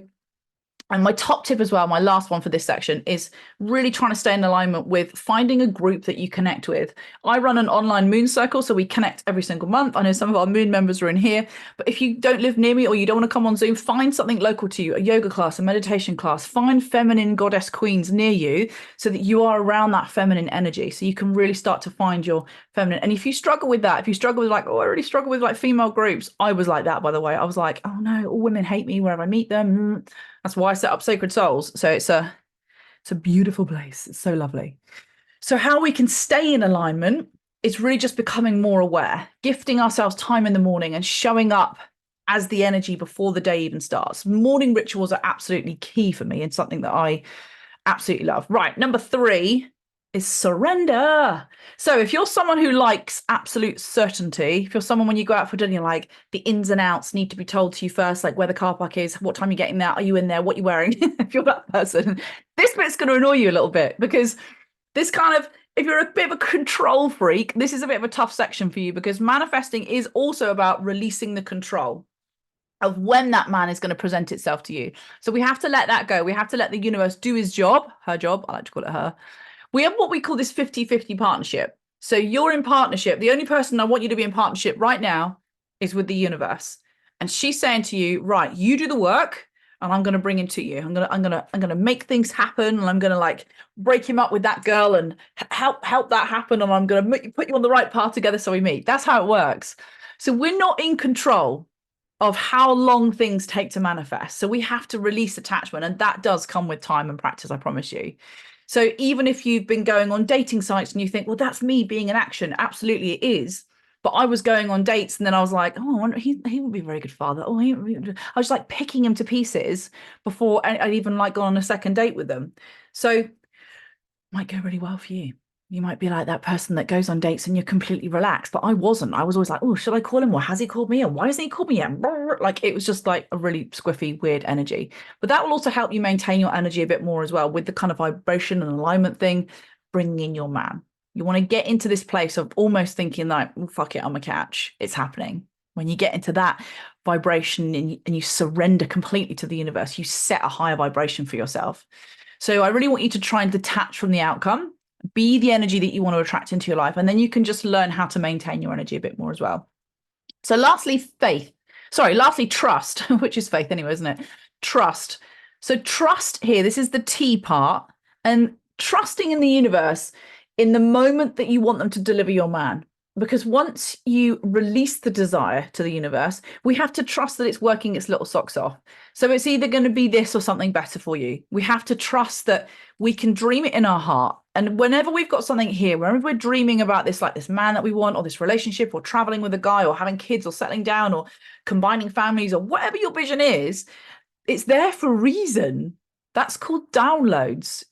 And my top tip as well, my last one for this section, is really trying to stay in alignment with finding a group that you connect with. I run an online moon circle, so we connect every single month. I know some of our moon members are in here, but if you don't live near me or you don't want to come on Zoom, find something local to you, a yoga class, a meditation class, find feminine goddess queens near you so that you are around that feminine energy. So you can really start to find your feminine. And if you struggle with that, if you struggle with like, oh, I really struggle with like female groups, I was like that, by the way. I was like, oh no, all women hate me wherever I meet them. That's why I set up Sacred Souls. So it's a beautiful place. It's so lovely. So how we can stay in alignment is really just becoming more aware, gifting ourselves time in the morning and showing up as the energy before the day even starts. Morning rituals are absolutely key for me and something that I absolutely love. Right, number 3 is surrender. So if you're someone who likes absolute certainty, if you're someone when you go out for dinner, you're like the ins and outs need to be told to you first, like where the car park is, what time you're getting there, are you in there, what you're wearing? If you're that person, this bit's going to annoy you a little bit because this kind of, if you're a bit of a control freak, this is a bit of a tough section for you because manifesting is also about releasing the control of when that man is going to present itself to you. So we have to let that go. We have to let the universe do his job, her job. I like to call it her. We have what we call this 50-50 partnership. So you're in partnership. The only person I want you to be in partnership right now is with the universe. And she's saying to you, right, you do the work and I'm going to bring him to you. I'm going to make things happen. And I'm going to like break him up with that girl and help that happen. And I'm going to put you on the right path together so we meet. That's how it works. So we're not in control of how long things take to manifest. So we have to release attachment. And that does come with time and practice, I promise you. So even if you've been going on dating sites and you think, well, that's me being in action. Absolutely it is. But I was going on dates and then I was like, oh, I wonder, he wouldn't be a very good father. Oh, I was like picking him to pieces before I'd even like gone on a second date with them. So it might go really well for you. You might be like that person that goes on dates and you're completely relaxed. But I wasn't. I was always like, oh, should I call him? Or has he called me? Or why hasn't he called me yet? Like it was just like a really squiffy, weird energy. But that will also help you maintain your energy a bit more as well with the kind of vibration and alignment thing, bringing in your man. You want to get into this place of almost thinking like, oh, fuck it, I'm a catch. It's happening. When you get into that vibration and you surrender completely to the universe, you set a higher vibration for yourself. So I really want you to try and detach from the outcome, be the energy that you want to attract into your life. And then you can just learn how to maintain your energy a bit more as well. So lastly, trust, which is faith anyway, isn't it? Trust. So trust here, this is the T part, and trusting in the universe in the moment that you want them to deliver your man. Because once you release the desire to the universe, we have to trust that it's working its little socks off. So it's either going to be this or something better for you. We have to trust that we can dream it in our heart. And whenever we've got something here, whenever we're dreaming about this, like this man that we want, or this relationship, or traveling with a guy, or having kids, or settling down, or combining families, or whatever your vision is, it's there for a reason. That's called downloads.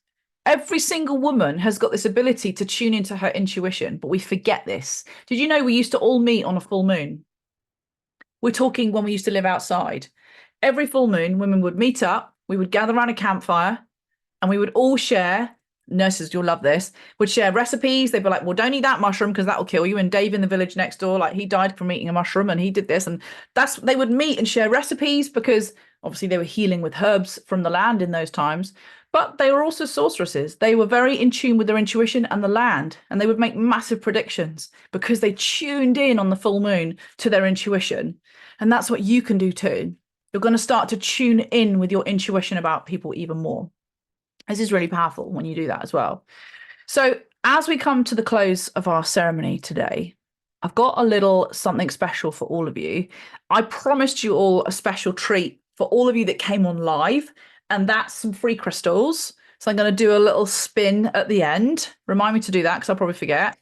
Every single woman has got this ability to tune into her intuition, but we forget this. Did you know we used to all meet on a full moon? We're talking when we used to live outside. Every full moon, women would meet up, we would gather around a campfire, and we would all share, nurses, you'll love this, would share recipes. They'd be like, well, don't eat that mushroom because that will kill you. And Dave in the village next door, like he died from eating a mushroom and he did this. And they would meet and share recipes because obviously they were healing with herbs from the land in those times. But they were also sorceresses. They were very in tune with their intuition and the land. And they would make massive predictions because they tuned in on the full moon to their intuition. And that's what you can do too. You're going to start to tune in with your intuition about people even more. This is really powerful when you do that as well. So as we come to the close of our ceremony today, I've got a little something special for all of you. I promised you all a special treat for all of you that came on live, and that's some free crystals. So I'm going to do a little spin at the end. Remind me to do that because I'll probably forget.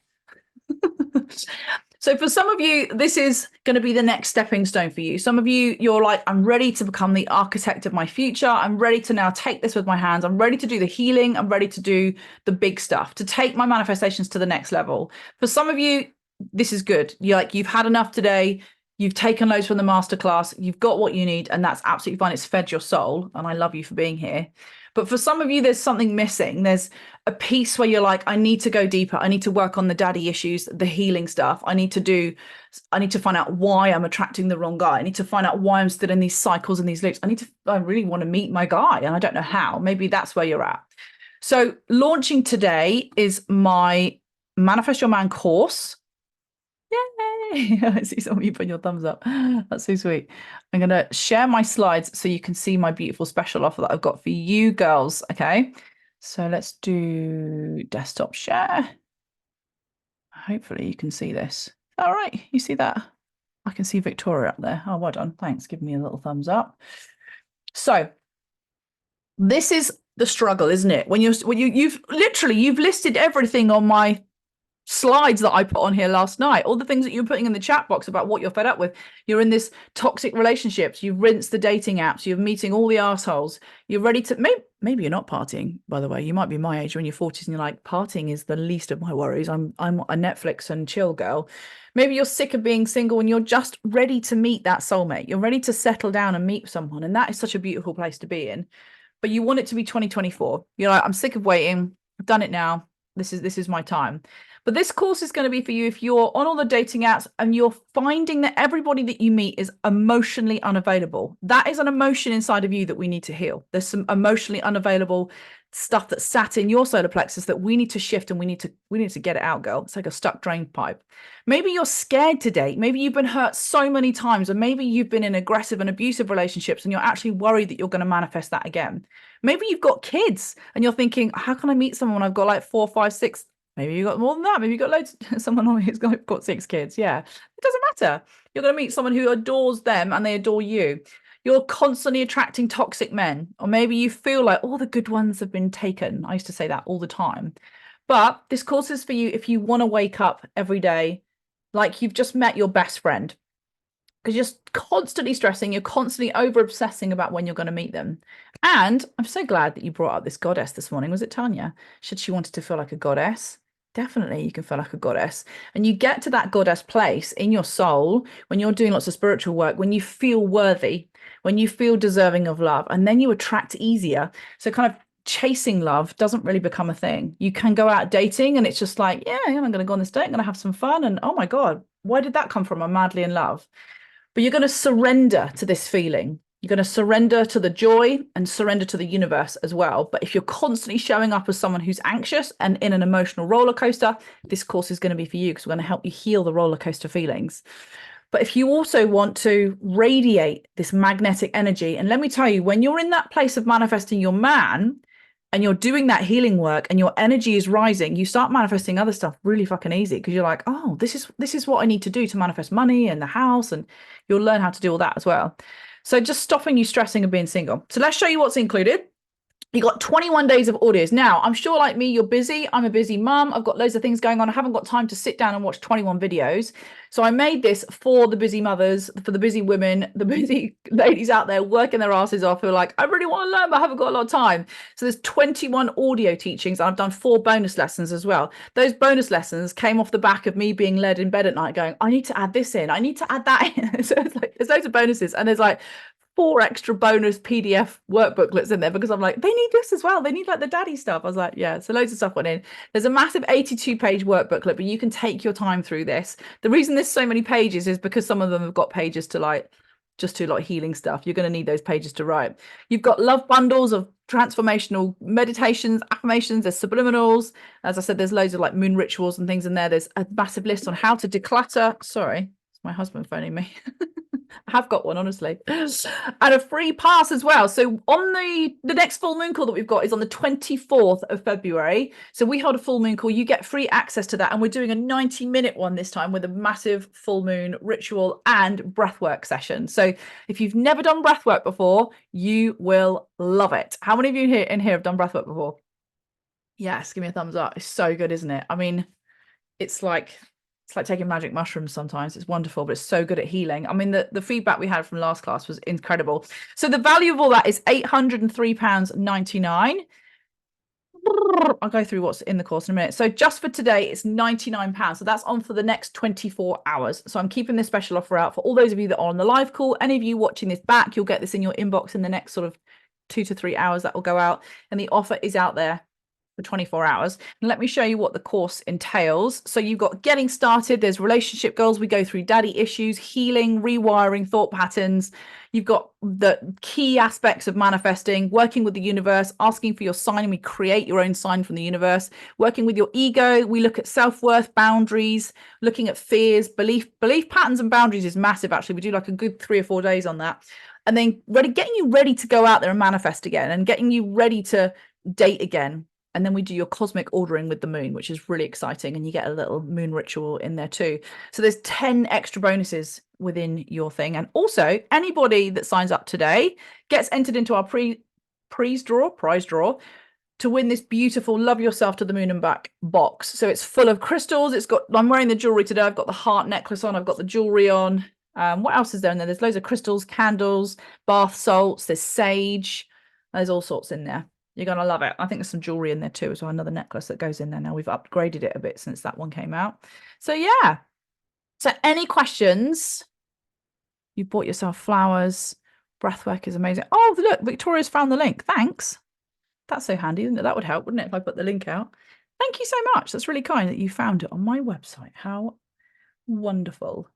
So for some of you, this is going to be the next stepping stone for you. Some of you, you're like, I'm ready to become the architect of my future. I'm ready to now take this with my hands. I'm ready to do the healing. I'm ready to do the big stuff, to take my manifestations to the next level. For some of you, this is good. You've had enough today. You've taken loads from the masterclass. You've got what you need, and that's absolutely fine. It's fed your soul, and I love you for being here. But for some of you, there's something missing. There's a piece where you're like, I need to go deeper. I need to work on the daddy issues, the healing stuff. I need to find out why I'm attracting the wrong guy. I need to find out why I'm still in these cycles and these loops. I really want to meet my guy and I don't know how. Maybe that's where you're at. So launching today is my Manifest Your Man course. Yay! I see some of you putting your thumbs up. That's so sweet. I'm going to share my slides so you can see my beautiful special offer that I've got for you girls. Okay. So let's do desktop share. Hopefully you can see this. All right. You see that? I can see Victoria up there. Oh, well done. Thanks. Give me a little thumbs up. So this is the struggle, isn't it? When you've listed everything on my slides that I put on here last night, all the things that you're putting in the chat box about what you're fed up with. You're in this toxic relationships. You've rinsed the dating apps. You're meeting all the assholes. You're ready to, maybe you're not partying, by the way. You might be my age, you're in your 40s and you're like, partying is the least of my worries. I'm a Netflix and chill girl. Maybe you're sick of being single and you're just ready to meet that soulmate. You're ready to settle down and meet someone. And that is such a beautiful place to be in. But you want it to be 2024. You're like, I'm sick of waiting. I've done it now. This is my time. But this course is going to be for you if you're on all the dating apps and you're finding that everybody that you meet is emotionally unavailable. That is an emotion inside of you that we need to heal. There's some emotionally unavailable stuff that sat in your solar plexus that we need to shift, and we need to get it out, girl. It's like a stuck drain pipe. Maybe you're scared to date. Maybe you've been hurt so many times, or maybe you've been in aggressive and abusive relationships and you're actually worried that you're going to manifest that again. Maybe you've got kids and you're thinking, how can I meet someone when I've got like 4, 5, 6? Maybe you got more than that. Maybe you got loads. Someone who's got 6 kids. Yeah, it doesn't matter. You're going to meet someone who adores them and they adore you. You're constantly attracting toxic men, or maybe you feel like all the good ones have been taken. I used to say that all the time. But this course is for you if you want to wake up every day like you've just met your best friend, because you're constantly stressing, you're constantly over obsessing about when you're going to meet them. And I'm so glad that you brought up this goddess this morning. Was it Tanya? She wanted to feel like a goddess. Definitely you can feel like a goddess, and you get to that goddess place in your soul when you're doing lots of spiritual work, when you feel worthy, when you feel deserving of love, and then you attract easier. So kind of chasing love doesn't really become a thing. You can go out dating and it's just like, yeah, I'm going to go on this date, I'm going to have some fun, and oh my God, why did that come from? I'm madly in love. But you're going to surrender to this feeling. You're going to surrender to the joy and surrender to the universe as well. But if you're constantly showing up as someone who's anxious and in an emotional roller coaster, this course is going to be for you, because we're going to help you heal the roller coaster feelings. But if you also want to radiate this magnetic energy, and let me tell you, when you're in that place of manifesting your man and you're doing that healing work and your energy is rising, you start manifesting other stuff really fucking easy, because you're like, oh, this is what I need to do to manifest money and the house, and you'll learn how to do all that as well. So just stopping you stressing and being single. So let's show you what's included. You got 21 days of audios. Now, I'm sure like me, you're busy. I'm a busy mum. I've got loads of things going on. I haven't got time to sit down and watch 21 videos. So I made this for the busy mothers, for the busy women, the busy ladies out there working their asses off who are like, I really want to learn, but I haven't got a lot of time. So there's 21 audio teachings. And I've done 4 bonus lessons as well. Those bonus lessons came off the back of me being led in bed at night going, I need to add this in. I need to add that in. So it's like, there's loads of bonuses. And there's like 4 extra bonus PDF workbooklets in there, because I'm like, they need this as well. They need like the daddy stuff. I was like, yeah, so loads of stuff went in. There's a massive 82-page workbooklet, but you can take your time through this. The reason there's so many pages is because some of them have got pages to like, just to like healing stuff. You're going to need those pages to write. You've got love bundles of transformational meditations, affirmations, there's subliminals. As I said, there's loads of like moon rituals and things in there. There's a massive list on how to declutter. Sorry, it's my husband phoning me. I have got one, honestly. And a free pass as well. So on the next full moon call that we've got is on the 24th of February. So we hold a full moon call. You get free access to that. And we're doing a 90-minute one this time with a massive full moon ritual and breathwork session. So if you've never done breathwork before, you will love it. How many of you in here have done breathwork before? Yes, give me a thumbs up. It's so good, isn't it? I mean, it's like taking magic mushrooms sometimes. It's wonderful, but it's so good at healing. I mean, the feedback we had from last class was incredible. So the value of all that is £803.99. I'll go through what's in the course in a minute. So just for today, it's £99. So that's on for the next 24 hours. So I'm keeping this special offer out for all those of you that are on the live call. Any of you watching this back, you'll get this in your inbox in the next sort of 2 to 3 hours that will go out, and the offer is out there for 24 hours. And let me show you what the course entails. So you've got getting started, there's relationship goals, we go through daddy issues, healing, rewiring thought patterns. You've got the key aspects of manifesting, working with the universe, asking for your sign, and we create your own sign from the universe. Working with your ego, we look at self-worth, boundaries, looking at fears, belief patterns and boundaries is massive. Actually, we do like a good 3 or 4 days on that. And then getting you ready to go out there and manifest again, and getting you ready to date again. And then we do your cosmic ordering with the moon, which is really exciting. And you get a little moon ritual in there too. So there's 10 extra bonuses within your thing. And also anybody that signs up today gets entered into our prize draw to win this beautiful Love Yourself to the Moon and Back box. So it's full of crystals. I'm wearing the jewelry today. I've got the heart necklace on. I've got the jewelry on. What else is there in there? There's loads of crystals, candles, bath salts. There's sage. There's all sorts in there. You're going to love it. I think there's some jewelry in there too as well. Another necklace that goes in there now. We've upgraded it a bit since that one came out. So yeah. So any questions? You bought yourself flowers. Breathwork is amazing. Oh, look, Victoria's found the link. Thanks. That's so handy, isn't it? That would help, wouldn't it, if I put the link out? Thank you so much. That's really kind that you found it on my website. How wonderful.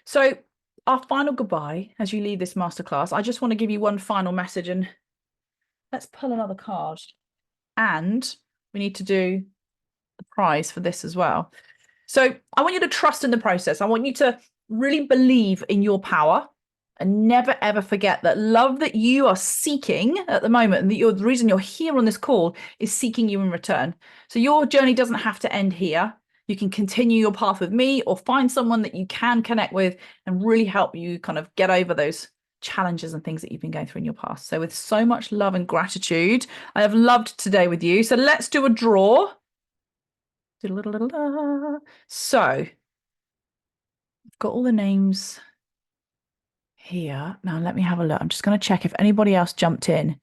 So our final goodbye as you leave this masterclass, I just want to give you one final message, and let's pull another card. And we need to do the prize for this as well. So I want you to trust in the process. I want you to really believe in your power and never, ever forget that love that you are seeking at the moment, and the reason you're here on this call, is seeking you in return. So your journey doesn't have to end here. You can continue your path with me, or find someone that you can connect with and really help you kind of get over those challenges and things that you've been going through in your past. So with so much love and gratitude, I have loved today with you. So let's do a draw. So I've got all the names here. Now let me have a look. I'm just going to check if anybody else jumped in.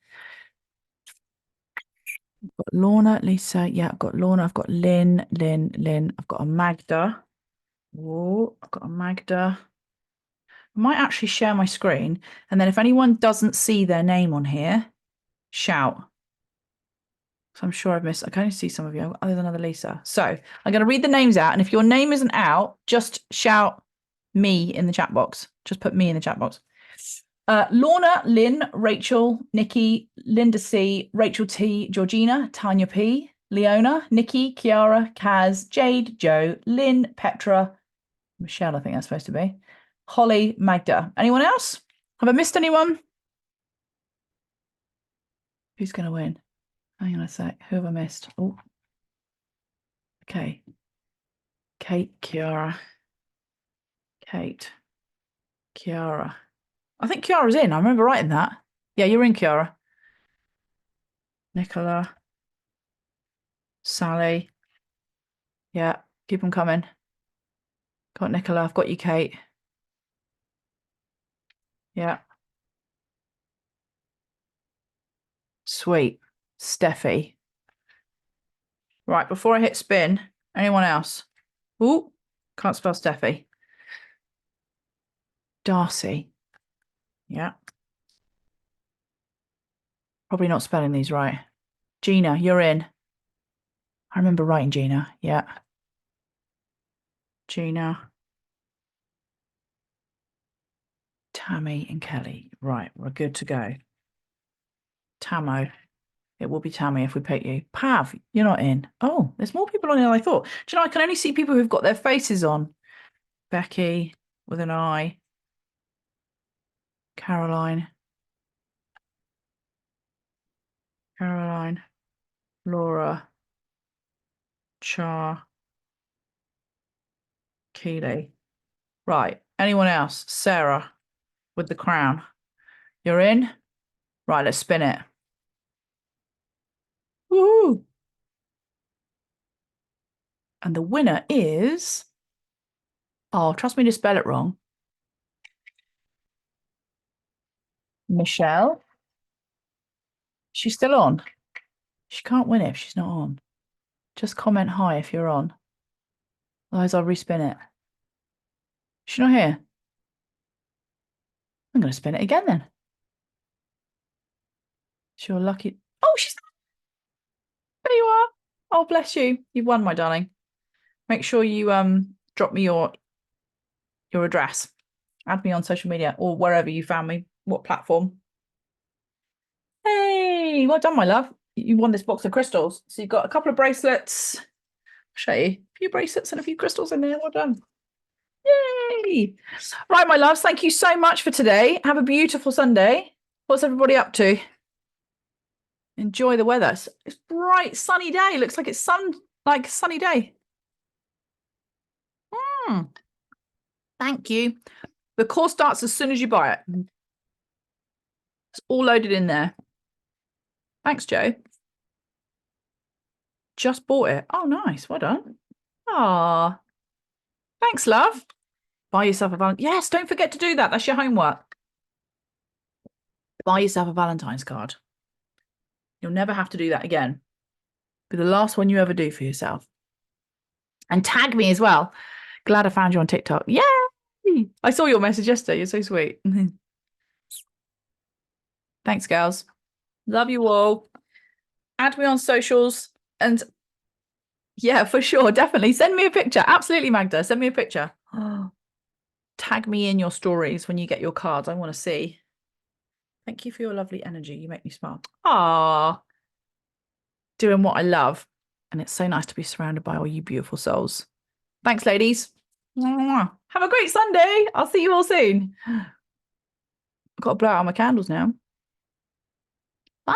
I've got Lorna, Lisa. Yeah, I've got Lorna. I've got Lynn. I've got a Magda. Oh, I've got a Magda. I might actually share my screen, and then if anyone doesn't see their name on here, shout. So I'm sure I've missed. I can only see some of you. Other than another Lisa. So I'm going to read the names out, and if your name isn't out, just shout me in the chat box. Just put me in the chat box. Lorna, Lynn, Rachel, Nikki, Linda C, Rachel T, Georgina, Tanya P, Leona, Nikki, Kiara, Kaz, Jade, Joe, Lynn, Petra, Michelle, I think that's supposed to be, Holly, Magda. Anyone else? Have I missed anyone? Who's going to win? Hang on a sec. Who have I missed? Oh, okay. Kate, Kiara. Kate, Kiara. I think Kiara's in. I remember writing that. Yeah, you're in, Kiara. Nicola. Sally. Yeah, keep them coming. Got Nicola. I've got you, Kate. Yeah. Sweet. Steffi. Right, before I hit spin, anyone else? Ooh, can't spell Steffi. Darcy. Yeah. Probably not spelling these right. Gina, you're in. I remember writing Gina. Yeah. Gina. Tammy and Kelly. Right, we're good to go. Tamo. It will be Tammy if we pick you. Pav, you're not in. Oh, there's more people on here than I thought. Do you know, I can only see people who've got their faces on. Becky with an I. Caroline. Laura. Char. Keeley. Right. Anyone else? Sarah with the crown. You're in? Right, let's spin it. Woo! And the winner is... Oh, trust me to spell it wrong. Michelle. She's still on. She can't win it if she's not on. Just comment hi if you're on. Otherwise, I'll respin it. She's not here. I'm going to spin it again then. You're lucky. Oh, there you are. Oh, bless you. You've won, my darling. Make sure you drop me your address. Add me on social media or wherever you found me. What platform? Hey, well done, my love. You won this box of crystals. So you've got a couple of bracelets. I'll show you. A few bracelets and a few crystals in there. Well done. Yay. Right, my loves. Thank you so much for today. Have a beautiful Sunday. What's everybody up to? Enjoy the weather. It's bright, sunny day. Looks like it's like a sunny day. Thank you. The course starts as soon as you buy it. It's all loaded in there. Thanks, Joe. Just bought it. Oh, nice. Well done. Ah, thanks, love. Buy yourself a Valentine. Yes, don't forget to do that. That's your homework. Buy yourself a Valentine's card. You'll never have to do that again. Be the last one you ever do for yourself. And tag me as well. Glad I found you on TikTok. Yay! I saw your message yesterday. You're so sweet. Thanks, girls. Love you all. Add me on socials. And yeah, for sure. Definitely. Send me a picture. Absolutely, Magda. Send me a picture. Tag me in your stories when you get your cards. I want to see. Thank you for your lovely energy. You make me smile. Ah, doing what I love. And it's so nice to be surrounded by all you beautiful souls. Thanks, ladies. Have a great Sunday. I'll see you all soon. I've got to blow out my candles now. Bye.